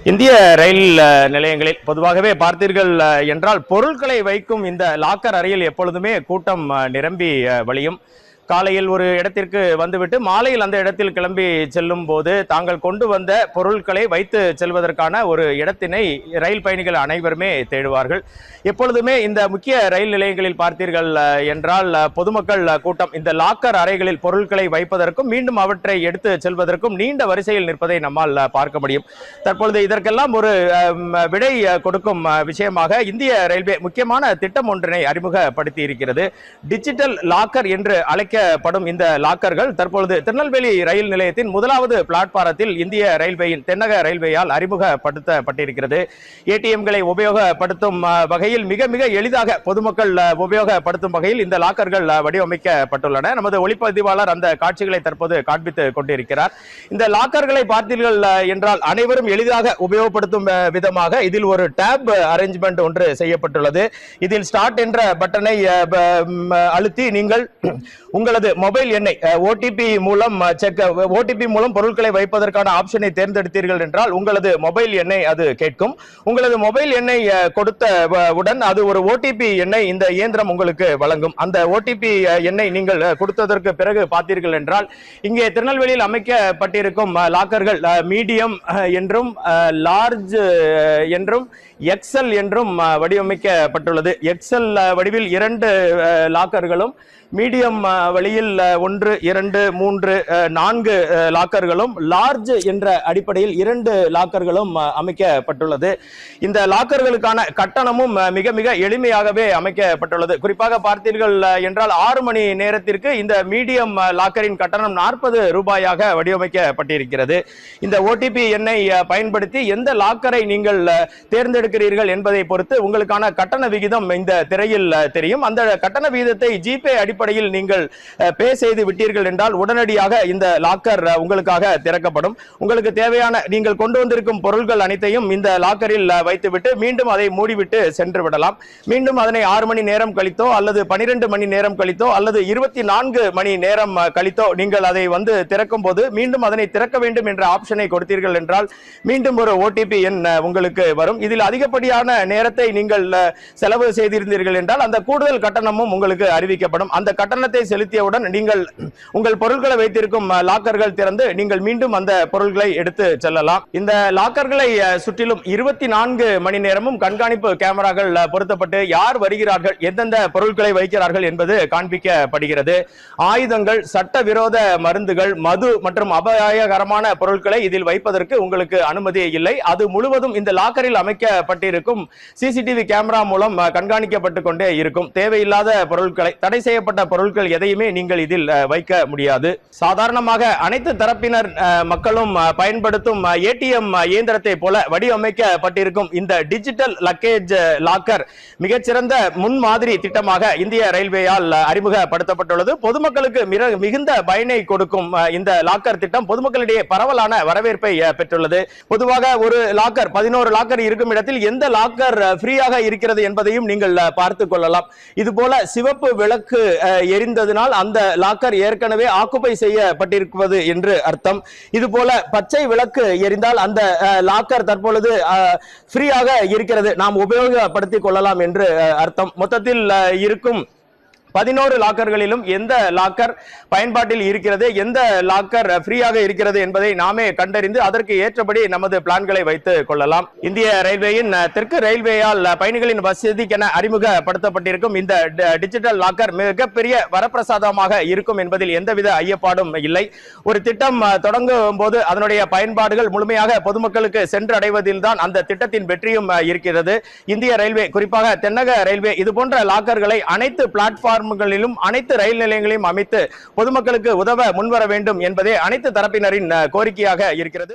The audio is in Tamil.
இந்திய ரயில் நிலையங்களில் பொதுவாகவே பார்த்தீர்கள் என்றால் பொருட்களை வைக்கும் இந்த லாக்கர் அறையில் எப்பொழுதுமே கூட்டம் நிரம்பி வழியும். காலையில் ஒரு இடத்திற்கு வந்துவிட்டு மாலையில் அந்த இடத்தில் கிளம்பி செல்லும் போது தாங்கள் கொண்டு வந்த பொருட்களை வைத்து செல்வதற்கான ஒரு இடத்தினை ரயில் பயணிகள் அனைவருமே தேடுவார்கள். எப்பொழுதுமே இந்த முக்கிய ரயில் நிலையங்களில் பார்த்தீர்கள் என்றால் பொதுமக்கள் கூட்டம் இந்த லாக்கர் அறைகளில் பொருட்களை வைப்பதற்கும் மீண்டும் அவற்றை எடுத்து செல்வதற்கும் நீண்ட வரிசையில் நிற்பதை நம்மால் பார்க்க முடியும். தற்பொழுது இதற்கெல்லாம் ஒரு விடை கொடுக்கும் விஷயமாக இந்திய ரயில்வே முக்கியமான திட்டம் ஒன்றினை அறிமுகப்படுத்தி இருக்கிறது. டிஜிட்டல் லாக்கர் என்று அழைக்கப்படும் இந்த லாக்கர்கள் தற்பொழுது திருநெல்வேலி ரயில் நிலையத்தின் முதலாவது பிளாட்பாரத்தில் இந்திய ரயில்வேயின் தென்னக ரயில்வேயால் அறிமுகப்படுத்தப்பட்டிருக்கிறது. ஏடிஎம்களை உபயோகப்படுத்தும் வகையில் மிக மிக எளிதாக பொதுமக்கள் உபயோகப்படுத்தும் வகையில் இந்த லாக்கர்கள் வடிவமைக்கப்பட்டுள்ளன. நமது ஒளிப்பதிவாளர் அந்த காட்சிகளை தற்போது காண்பித்துக் கொண்டிருக்கிறார். இந்த லாக்கர்களை பார்த்தீர்கள் என்றால் அனைவரும் எளிதாக உபயோகப்படுத்தும் விதமாக இதில் ஒரு டேப் அரேஞ்ச்மெண்ட் ஒன்று செய்யப்பட்டுள்ளது. இதில் ஸ்டார்ட் என்ற பட்டனை அழுத்தி நீங்கள் உங்களது மொபைல் எண்ணை ஓடிபி மூலம் பொருட்களை வைப்பதற்கான ஆப்ஷனை தேர்ந்தெடுத்தீர்கள் என்றால் உங்களது மொபைல் எண்ணை அது கேட்கும். உங்களது மொபைல் எண்ணை கொடுத்தவுடன் அது ஒரு ஓடிபி எண்ணை இந்த இயந்திரம் உங்களுக்கு வழங்கும். அந்த ஓடிபி எண்ணை நீங்கள் கொடுத்ததற்கு பிறகு பார்த்தீர்கள் என்றால் இங்கே திருநெல்வேலியில் அமைக்கப்பட்டிருக்கும் லாக்கர்கள் மீடியம் என்றும் லார்ஜ் என்றும் எக்ஸல் என்றும் வடிவமைக்கப்பட்டுள்ளது. எக்ஸல் வடிவில் 2 லாக்கர்களும் மீடியம் வழியில் 1, 2, 3, 4 லாக்கர்களும் லார்ஜ் என்ற அடிப்படையில் 2 லாக்கர்களும் அமைக்கப்பட்டுள்ளது. இந்த லாக்கர்களுக்கான கட்டணமும் மிக மிக எளிமையாகவே அமைக்கப்பட்டுள்ளது. குறிப்பாக பார்த்தீர்கள் என்றால் 6 மணி நேரத்திற்கு இந்த மீடியம் லாக்கரின் கட்டணம் 40 ரூபாயாக வடிவமைக்கப்பட்டிருக்கிறது. இந்த ஓடிபி எண்ணை பயன்படுத்தி எந்த லாக்கரை நீங்கள் தேர்ந்தெடுக்கிறீர்கள் என்பதை பொறுத்து உங்களுக்கான கட்டண விகிதம் இந்த திரையில் தெரியும். அந்த கட்டண விகிதத்தை ஜிபே அடிப்படையில் நீங்கள் பே செய்து விட்டீர்கள் என்றால் உடனடியாக இந்த லாக்கர் உங்களுக்காக திறக்கப்படும். உங்களுக்கு தேவையான நீங்கள் கொண்டு வந்திருக்கும் பொருட்கள் அனைத்தையும் இந்த லாக்கரில் வைத்துவிட்டு மீண்டும் அதை மூடிவிட்டு சென்று விடலாம். மீண்டும் அதனை 6 மணி நேரம் கழித்தோ அல்லது 12 மணி நேரம் கழித்தோ அல்லது 24 மணி நேரம் கழித்தோ நீங்கள் அதை வந்து திறக்கும் போது மீண்டும் அதனை திறக்க வேண்டும் என்ற ஆப்ஷனை கொடுத்தீர்கள் என்றால் மீண்டும் ஒரு ஓடிபி எண் உங்களுக்கு வரும். இதில் அதிகப்படியான நேரத்தை நீங்கள் செலவு செய்திருந்தீர்கள் என்றால் அந்த கூடுதல் கட்டணமும் உங்களுக்கு அறிவிக்கப்படும். அந்த கட்டணத்தை செலுத்தியவுடன் நீங்கள் உங்கள் பொருட்களை வைத்திருக்கும் லாக்கர்கள் திறந்து நீங்கள் மீண்டும் அந்த பொருட்களை எடுத்து செல்லலாம். இந்த லாக்கர்களை சுற்றிலும் 24 மணி நேரமும் கண்காணிப்பு கேமராக்கள் பொருத்தப்பட்டு யார் வருகிறார்கள் எந்தெந்த பொருட்களை வைக்கிறார்கள் என்பது காண்பிக்கப்படுகிறது. ஆயுதங்கள், சட்டவிரோத மருந்துகள், மது மற்றும் அபாயகரமான பொருட்களை இதில் வைப்பதற்கு உங்களுக்கு அனுமதி இல்லை. அது முழுவதும் இந்த லாக்கரில் அமைக்கப்பட்டிருக்கும் சிசிடிவி கேமரா மூலம் கண்காணிக்கப்பட்டு கொண்டே இருக்கும். தேவையில்லாத பொருட்களை, தடை செய்யப்பட்ட பொருட்கள் எதையுமே நீங்கள் இதில் வைக்க முடியாது. சாதாரணமாக அனைத்து தரப்பினர் மக்களும் பயன்படுத்தும் ஏடிஎம் இயந்திரத்தை போல வடிவமைக்கப்பட்டிருக்கும் இந்த டிஜிட்டல் லக்கேஜ் லாக்கர் மிகச்சிறந்த முன்மாதிரி திட்டமாக இந்திய ரயில்வேயால் அறிமுகப்படுத்தப்பட்டுள்ளது. பொதுமக்களுக்கு மிகுந்த பயனை கொடுக்கும் இந்த லாக்கர் திட்டம் பொதுமக்களிடையே பரவலான வரவேற்பை பெற்றுள்ளது. பொதுவாக ஒரு லாக்கர் 11 லாக்கர் இருக்கும் இடத்தில் எந்த லாக்கர் ஃப்ரீயாக இருக்கிறது என்பதையும் நீங்கள் பார்த்துக் கொள்ளலாம். இது போல சிவப்பு விளக்கு எரிந்ததனால் அந்த லாக்கர் ஏற்கனவே ஆக்குபை செய்யப்பட்டிருப்பது என்று அர்த்தம். இது போல பச்சை விளக்கு எரிந்தால் அந்த லாக்கர் தற்பொழுது ஃப்ரீயாக இருக்கிறது, நாம் உபயோகப்படுத்திக் கொள்ளலாம் என்று அர்த்தம். மொத்தத்தில் இருக்கும் 11 லாக்கர்களிலும் எந்த லாக்கர் பயன்பாட்டில் இருக்கிறது, எந்த லாக்கர் ஃப்ரீயாக இருக்கிறது என்பதை நாமே கண்டறிந்து அதற்கு ஏற்றபடி நமது பிளான்களை வைத்துக் கொள்ளலாம். இந்திய ரயில்வேயின் தெற்கு ரயில்வேயால் பயணிகளின் வசதிக்கென அறிமுகப்படுத்தப்பட்டிருக்கும் இந்த டிஜிட்டல் லாக்கர் மிகப்பெரிய வரப்பிரசாதமாக இருக்கும் என்பதில் எந்தவித ஐயப்பாடும் இல்லை. ஒரு திட்டம் தொடங்கும் போது அதனுடைய பயன்பாடுகள் முழுமையாக பொதுமக்களுக்கு சென்றடைவதில் தான் அந்த திட்டத்தின் வெற்றியும் இருக்கிறது. இந்திய ரயில்வே, குறிப்பாக தென்னக ரயில்வே இது போன்ற லாக்கர்களை அனைத்து பிளாட்பார்ம் அனைத்து ரயில் நிலையங்களையும் அமைத்து பொதுமக்களுக்கு உதவ முன்வர வேண்டும் என்பதே அனைத்து தரப்பினரின் கோரிக்கையாக இருக்கிறது.